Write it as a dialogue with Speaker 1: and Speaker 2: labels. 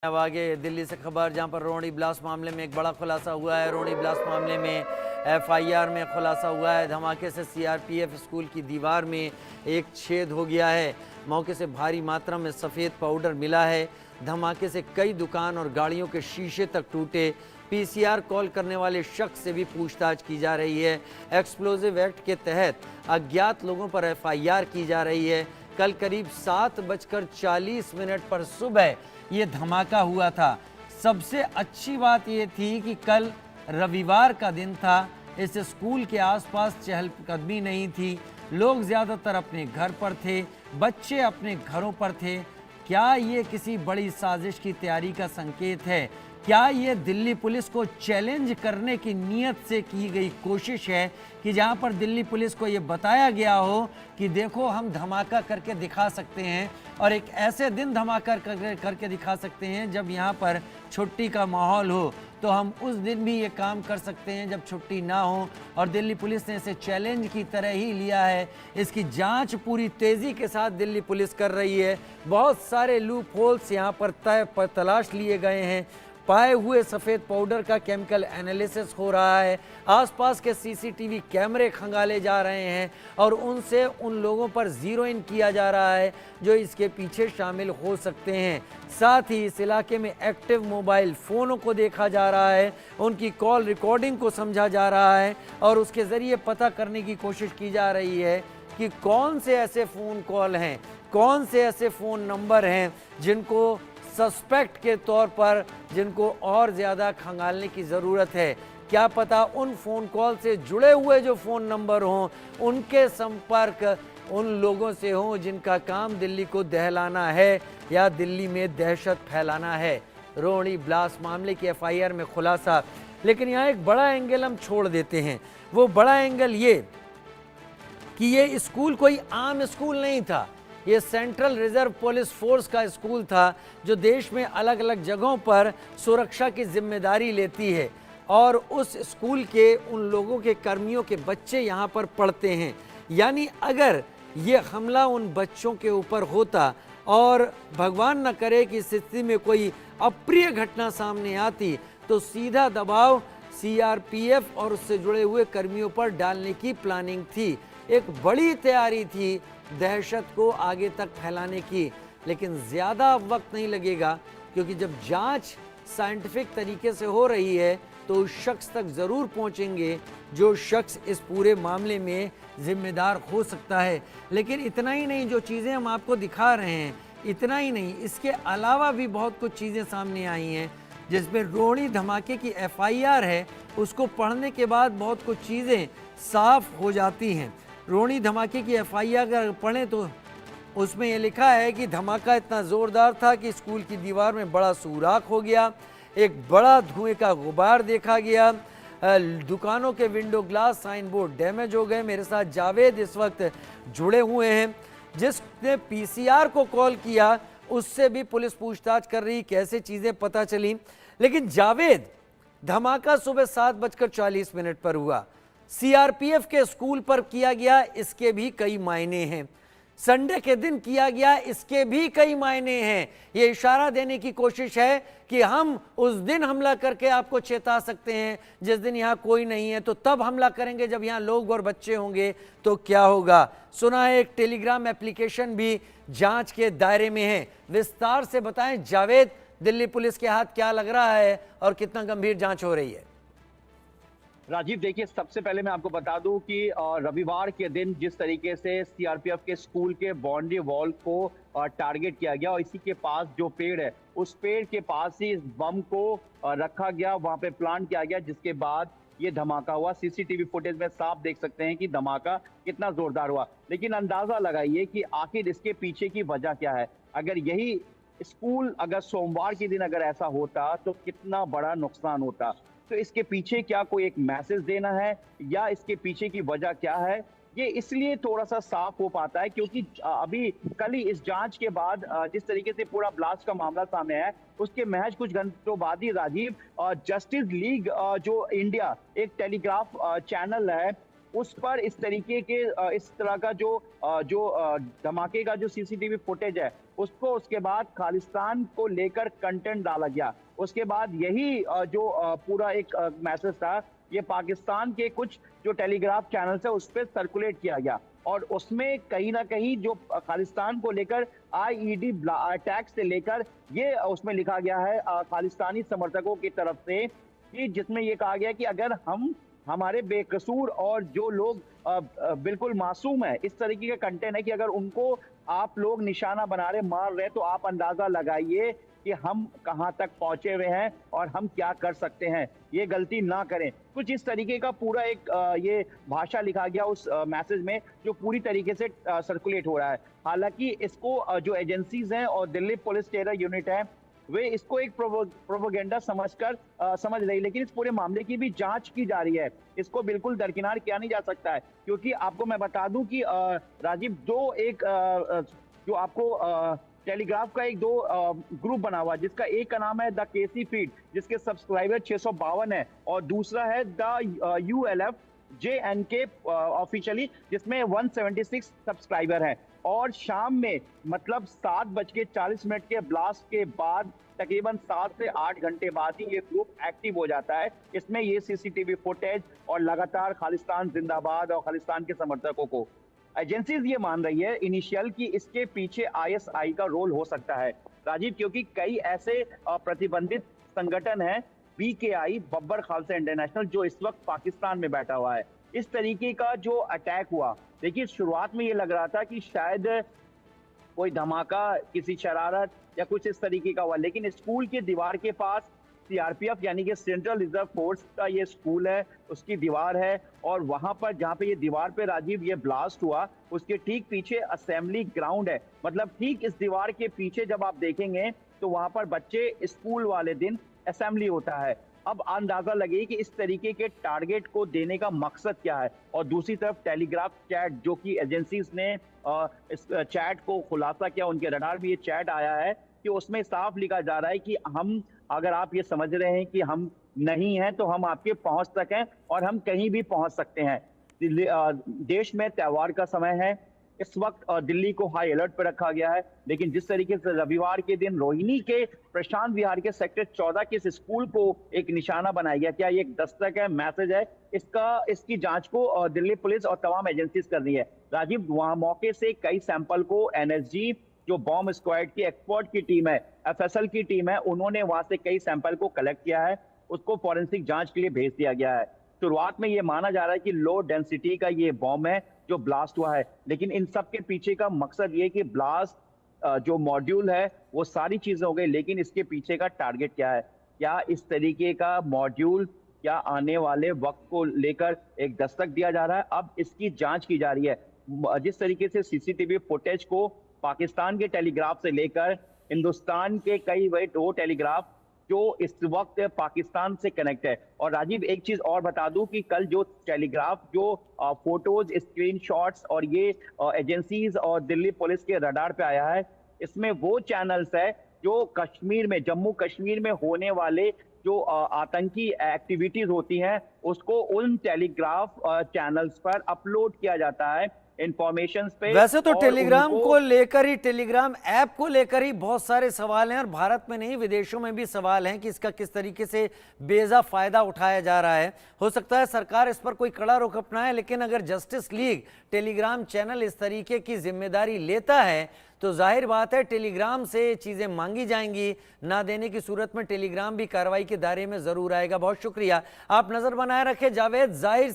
Speaker 1: अब आगे दिल्ली से खबर, जहां पर रोहिणी ब्लास्ट मामले में एक बड़ा खुलासा हुआ है। रोहिणी ब्लास्ट मामले में एफआईआर में खुलासा हुआ है। धमाके से सीआरपीएफ स्कूल की दीवार में एक छेद हो गया है। मौके से भारी मात्रा में सफ़ेद पाउडर मिला है। धमाके से कई दुकान और गाड़ियों के शीशे तक टूटे। पीसीआर कॉल करने वाले शख्स से भी पूछताछ की जा रही है। एक्सप्लोजिव एक्ट के तहत अज्ञात लोगों पर एफआईआर की जा रही है। कल करीब 7:40 पर सुबह ये धमाका हुआ था। सबसे अच्छी बात ये थी कि कल रविवार का दिन था। इस स्कूल के आसपास चहलकदमी नहीं थी। लोग ज़्यादातर अपने घर पर थे, बच्चे अपने घरों पर थे। क्या ये किसी बड़ी साजिश की तैयारी का संकेत है? क्या ये दिल्ली पुलिस को चैलेंज करने की नीयत से की गई कोशिश है कि जहां पर दिल्ली पुलिस को ये बताया गया हो कि देखो हम धमाका करके दिखा सकते हैं, और एक ऐसे दिन धमाका करके दिखा सकते हैं जब यहाँ पर छुट्टी का माहौल हो, तो हम उस दिन भी ये काम कर सकते हैं जब छुट्टी ना हो। और दिल्ली पुलिस ने इसे चैलेंज की तरह ही लिया है। इसकी जांच पूरी तेज़ी के साथ दिल्ली पुलिस कर रही है। बहुत सारे लूप होल्स यहाँ पर तलाश लिए गए हैं। पाए हुए सफ़ेद पाउडर का केमिकल एनालिसिस हो रहा है। आसपास के सीसीटीवी कैमरे खंगाले जा रहे हैं और उनसे उन लोगों पर ज़ीरो इन किया जा रहा है जो इसके पीछे शामिल हो सकते हैं। साथ ही इस इलाके में एक्टिव मोबाइल फ़ोनों को देखा जा रहा है, उनकी कॉल रिकॉर्डिंग को समझा जा रहा है और उसके ज़रिए पता करने की कोशिश की जा रही है कि कौन से ऐसे फ़ोन कॉल हैं, कौन से ऐसे फ़ोन नंबर हैं जिनको सस्पेक्ट के तौर पर, जिनको और ज़्यादा खंगालने की ज़रूरत है। क्या पता उन फ़ोन कॉल से जुड़े हुए जो फ़ोन नंबर हों, उनके संपर्क उन लोगों से हों जिनका काम दिल्ली को दहलाना है या दिल्ली में दहशत फैलाना है। रोहिणी ब्लास्ट मामले की एफआईआर में खुलासा, लेकिन यहाँ एक बड़ा एंगल हम छोड़ देते हैं। वो बड़ा एंगल ये कि ये स्कूल कोई आम स्कूल नहीं था। ये सेंट्रल रिजर्व पुलिस फोर्स का स्कूल था जो देश में अलग अलग जगहों पर सुरक्षा की जिम्मेदारी लेती है, और उस स्कूल के उन लोगों के कर्मियों के बच्चे यहाँ पर पढ़ते हैं। यानी अगर ये हमला उन बच्चों के ऊपर होता और भगवान न करे कि स्थिति में कोई अप्रिय घटना सामने आती, तो सीधा दबाव सीआरपीएफ और उससे जुड़े हुए कर्मियों पर डालने की प्लानिंग थी। एक बड़ी तैयारी थी दहशत को आगे तक फैलाने की। लेकिन ज़्यादा वक्त नहीं लगेगा, क्योंकि जब जांच साइंटिफिक तरीके से हो रही है तो उस शख्स तक ज़रूर पहुंचेंगे जो शख्स इस पूरे मामले में ज़िम्मेदार हो सकता है। लेकिन इतना ही नहीं, जो चीज़ें हम आपको दिखा रहे हैं इतना ही नहीं, इसके अलावा भी बहुत कुछ चीज़ें सामने आई हैं जिसमें रोहिणी धमाके की एफआईआर है, उसको पढ़ने के बाद बहुत कुछ चीज़ें साफ हो जाती हैं। रोहिणी धमाके की एफआईआर अगर पढ़ें तो उसमें यह लिखा है कि धमाका इतना ज़ोरदार था कि स्कूल की दीवार में बड़ा सुराख हो गया, एक बड़ा धुएं का गुबार देखा गया, दुकानों के window glass, sign board damage हो गए। मेरे साथ जावेद इस वक्त जुड़े हुए हैं, जिसने पीसीआर को कॉल किया उससे भी पुलिस पूछताछ कर रही, कैसे चीज़ें पता चली। लेकिन जावेद, धमाका सुबह 7:40 पर हुआ, सीआरपीएफ के स्कूल पर किया गया, इसके भी कई मायने हैं। संडे के दिन किया गया, इसके भी कई मायने हैं। ये इशारा देने की कोशिश है कि हम उस दिन हमला करके आपको चेता सकते हैं, जिस दिन यहाँ कोई नहीं है, तो तब हमला करेंगे जब यहाँ लोग और बच्चे होंगे तो क्या होगा। सुना है एक टेलीग्राम एप्लीकेशन भी जांच के दायरे में है। विस्तार से बताएं जावेद, दिल्ली पुलिस के हाथ क्या लग रहा है और कितना गंभीर जांच हो रही है?
Speaker 2: राजीव, देखिए, सबसे पहले मैं आपको बता दूं कि रविवार के दिन जिस तरीके से सीआरपीएफ के स्कूल के बाउंड्री वॉल को टारगेट किया गया और इसी के पास जो पेड़ है उस पेड़ के पास ही इस बम को रखा गया, वहां पे प्लांट किया गया, जिसके बाद ये धमाका हुआ। सीसीटीवी फुटेज में साफ देख सकते हैं कि धमाका कितना जोरदार हुआ। लेकिन अंदाजा लगाइए कि आखिर इसके पीछे की वजह क्या है। अगर यही स्कूल अगर सोमवार के दिन अगर ऐसा होता तो कितना बड़ा नुकसान होता। तो इसके पीछे क्या कोई एक मैसेज देना है या इसके पीछे की वजह क्या है, ये इसलिए थोड़ा सा साफ हो पाता है क्योंकि अभी कल ही इस जांच के बाद जिस तरीके से पूरा ब्लास्ट का मामला सामने आया, उसके महज कुछ घंटों बाद ही राजीव, जस्टिस लीग जो इंडिया एक टेलीग्राफ चैनल है, उस पर इस तरीके के इस तरह का जो धमाके का जो सीसीटीवी फुटेज है उसको उसके बाद खालिस्तान को लेकर कंटेंट डाला गया। उसके बाद यही जो पूरा एक मैसेज था, ये पाकिस्तान के कुछ जो टेलीग्राफ चैनल्स है उस पर सर्कुलेट किया गया और उसमें कहीं ना कहीं जो खालिस्तान को लेकर आईईडी अटैक से लेकर ये उसमें लिखा गया है खालिस्तानी समर्थकों की तरफ से, कि जिसमें ये कहा गया कि अगर हम हमारे बेकसूर और जो लोग बिल्कुल मासूम है, इस तरीके का कंटेंट है कि अगर उनको आप लोग निशाना बना रहे, मार रहे, तो आप अंदाजा लगाइए कि हम कहां तक पहुंचे हुए हैं और हम क्या कर सकते हैं, ये गलती ना करें। कुछ इस तरीके का पूरा एक ये भाषा लिखा गया उस मैसेज में, जो पूरी तरीके से सर्कुलेट हो रहा है। हालांकि इसको जो एजेंसीज हैं और दिल्ली पुलिस टेरर यूनिट है, वे इसको एक प्रोपोगेंडा समझ रही, लेकिन इस पूरे मामले की भी जांच की जा रही है। इसको बिल्कुल दरकिनार किया नहीं जा सकता है, क्योंकि आपको मैं बता दूं कि राजीव, जो आपको टेलीग्राफ का दो ग्रुप बना हुआ है, जिसका एक का नाम है द केसी फीड, जिसके सब्सक्राइबर 652 है, और दूसरा है द यूएलएफ JNK ऑफिशियली, जिसमें 176 सब्सक्राइबर हैं। और शाम में मतलब 7:40 के ब्लास्ट के बाद तकरीबन 7 से 8 घंटे बाद ही ये ग्रुप एक्टिव हो जाता है। इसमें ये सीसीटीवी फुटेज और लगातार खालिस्तान जिंदाबाद और खालिस्तान के समर्थकों को, एजेंसीज ये मान रही है इनिशियल कि इसके पीछे ISI का रोल हो सकता है राजीव, क्योंकि कई ऐसे प्रतिबंधित संगठन हैं, BKI बब्बर खालसा इंटरनेशनल, जो इस वक्त पाकिस्तान में बैठा हुआ है। इस तरीके का जो अटैक हुआ, देखिए शुरुआत में ये लग रहा था कि शायद कोई धमाका, किसी शरारत या कुछ इस तरीके का हुआ, लेकिन स्कूल के दीवार के पास CRPF यानी कि सेंट्रल रिजर्व फोर्स का ये स्कूल है, उसकी दीवार है, और वहां पर जहां पे ये दीवार पे राजीव ये ब्लास्ट हुआ, उसके ठीक पीछे असेंबली ग्राउंड है। मतलब ठीक इस दीवार के पीछे जब आप देखेंगे तो वहां पर बच्चे स्कूल वाले दिन असेंबली होता है। अब अंदाजा लगे कि इस तरीके के टारगेट को देने का मकसद क्या है। और दूसरी तरफ टेलीग्राफ चैट, जो कि एजेंसीज ने इस चैट को खुलासा किया, उनके रडार में ये चैट आया है कि उसमें साफ लिखा जा रहा है कि हम, अगर आप ये समझ रहे हैं कि हम नहीं हैं, तो हम आपके पहुंच तक हैं और हम कहीं भी पहुंच सकते हैं। देश में त्योहार का समय है, इस वक्त दिल्ली को हाई अलर्ट पर रखा गया है, लेकिन जिस तरीके से रविवार के दिन रोहिणी के प्रशांत विहार के सेक्टर 14 के इस स्कूल को एक निशाना बनाया गया, क्या ये एक दस्तक है, मैसेज है? इसकी जांच को दिल्ली पुलिस और तमाम एजेंसीज कर रही है राजीव। वहां मौके से कई सैंपल को NSG, जो बॉम्ब स्क्वाड की एक्सपर्ट की टीम है, FSL की टीम है, उन्होंने वहां से कई सैंपल को कलेक्ट किया है, उसको फॉरेंसिक जांच के लिए भेज दिया गया है। शुरुआत में ये माना जा रहा है कि लो डेंसिटी का ये बॉम्ब है जो ब्लास्ट हुआ है, लेकिन इन सब के पीछे का मकसद ये कि ब्लास्ट जो मॉड्यूल है वो सारी चीजें हो गई, लेकिन इसके पीछे का टारगेट क्या है? क्या इस तरीके का मॉड्यूल क्या आने वाले वक्त को लेकर एक दस्तक दिया जा रहा है? अब इसकी जांच की जा रही है। जिस तरीके से CCTV फुटेज को पाकिस्तान के टेलीग्राफ से लेकर हिंदुस्तान के कई बड़े दो टेलीग्राफ जो इस वक्त पाकिस्तान से कनेक्ट है। और राजीव, एक चीज और बता दूं कि कल जो टेलीग्राफ, जो फोटोज, स्क्रीनशॉट्स और ये एजेंसीज और दिल्ली पुलिस के रडार पे आया है, इसमें वो चैनल्स है जो कश्मीर में, जम्मू कश्मीर में होने वाले जो आतंकी एक्टिविटीज होती हैं, उसको उन टेलीग्राफ चैनल्स पर अपलोड किया जाता है इंफॉर्मेशन पे।
Speaker 1: वैसे तो टेलीग्राम को लेकर ही, टेलीग्राम ऐप को लेकर ही बहुत सारे सवाल हैं, और भारत में नहीं विदेशों में भी सवाल हैं कि इसका किस तरीके से बेजा फायदा उठाया जा रहा है। हो सकता है सरकार इस पर कोई कड़ा रुख अपनाए, लेकिन अगर जस्टिस लीग टेलीग्राम चैनल इस तरीके की जिम्मेदारी लेता है तो जाहिर बात है टेलीग्राम से चीजें मांगी जाएंगी। ना देने की सूरत में टेलीग्राम भी कार्रवाई के दायरे में जरूर आएगा। बहुत शुक्रिया, आप नजर बनाए रखें। जावेद जाहिर